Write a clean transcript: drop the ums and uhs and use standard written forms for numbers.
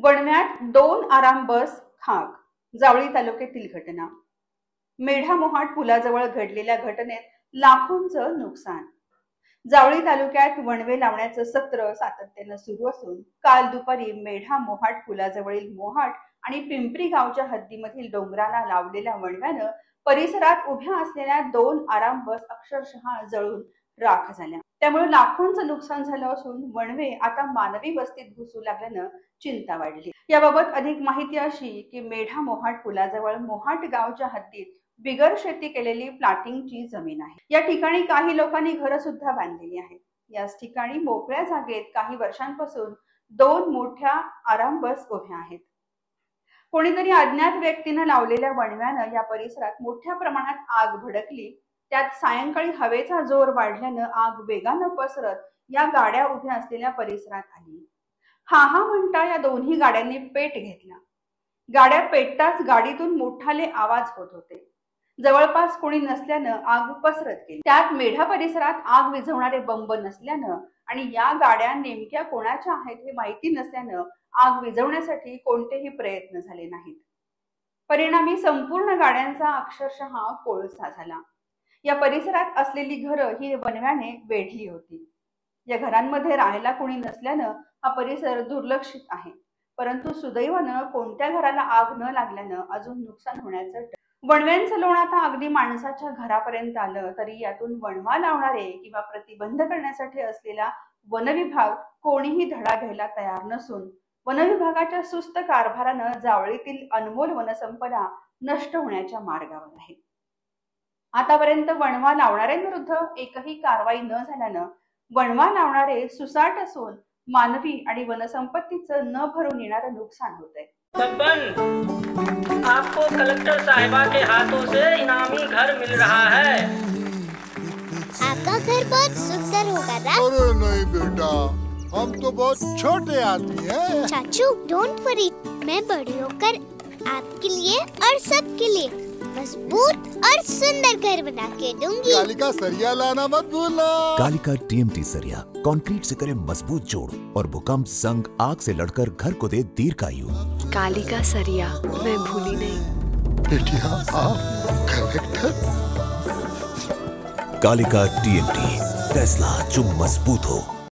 वणव्यात 2 आराम बस खाक. जावळी तालुक्यातील घटना. मेढा मोहाट पुलाजवळ घडलेल्या घटनेत लाखोंचं नुकसान. जावळी तालुक्यात वणवे लावण्याचं सत्र सातत्यानं सुरू असून काल दुपारी मेढा मोहाट पुलाजवळील मोहाट आणि पिंपरी गावच्या हद्दीमधील डोंगराला लावलेल्या वणव्यानं परिसरात उभ्या असलेल्या 2 आराम बस अक्षरशः जळून राख झाल्या. त्यामुळे लाखोंचं नुकसान झालं असून वणवे आता मानवी वस्तीत घुसू लागल्यानं चिंता वाढली. याबाबत अधिक माहिती अशी की मेढा मोहाट पुलाजवळ मोहाट गावच्या हद्दीत बिगर शेती केलेली प्लॉटिंगची जमीन आहे. या ठिकाणी काही लोकांनी घरं सुद्धा बांधलेली आहेत. याच ठिकाणी मोकळ्या जागेत काही वर्षांपासून 2 मोठ्या आराम बस उभ्या आहेत. कोणीतरी अज्ञात व्यक्तीनं लावलेल्या वणव्यानं या परिसरात मोठ्या प्रमाणात आग भडकली. त्यात सायंकाळी हवेचा जोर वाढल्यानं आग वेगानं पसरत या गाड्या उभ्या असलेल्या परिसरात आली. हा म्हणता या दोन्ही गाड्यांनी पेट घेतला. गाड्या पेटताच गाडीतून मोठाले आवाज होत होते. जवळपास कोणी नसल्यानं आग पसरत गेली. त्यात मेढा परिसरात आग विझवणारे बंब नसल्यानं आणि या गाड्या नेमक्या कोणाच्या आहेत हे माहिती नसल्यानं आग विझवण्यासाठी कोणतेही प्रयत्न झाले नाहीत. परिणामी संपूर्ण गाड्यांचा अक्षरशः कोळसा झाला. या परिसरात असलेली घरं ही वणव्याने वेढली होती. या घरांमध्ये राहायला कोणी नसल्यानं हा परिसर दुर्लक्षित आहे. परंतु सुदैवानं कोणत्या घराला आग न लागल्यानं अजून नुकसान होण्याचं वणव्यांचं लोण आता अगदी माणसाच्या घरापर्यंत आलं तरी यातून वणवा लावणारे किंवा प्रतिबंध करण्यासाठी असलेला वनविभाग कोणीही धडा घ्यायला तयार नसून वनविभागाच्या सुस्त कारभारानं जावळीतील अनमोल वनसंपदा नष्ट होण्याच्या मार्गावर आहे. आतापर्यंत वणवा लावणाऱ्यांविरुद्ध एकही कारवाई न झाल्यानं वणवा लावणारे सुसाट असून मानवी आणि वनसंपत्तीचं न भरून येणारं नुकसान होतंय. आपको कलेक्टर साहिबा के हाथों से इनामी घर मिल रहा है। आपका घर बहुत सुंदर होगा ना? अरे नहीं बेटा, हम तो बहुत छोटे आदमी हैं। चाचू डोंट वरी, मैं बड़ी होकर आपके लिए और सबके लिए मजबूत और सुंदर घर बना के दूंगी। कालिका सरिया लाना मत भूलना। कालिका TMT सरिया कंक्रीट से करे मजबूत जोड़ और भूकंप संग आग से लड़कर घर को दे दीर्घायु। कालिका सरिया मैं भूली नहीं। बेटिया आप कलेक्टर। कालिका TMT फैसला जो मजबूत हो।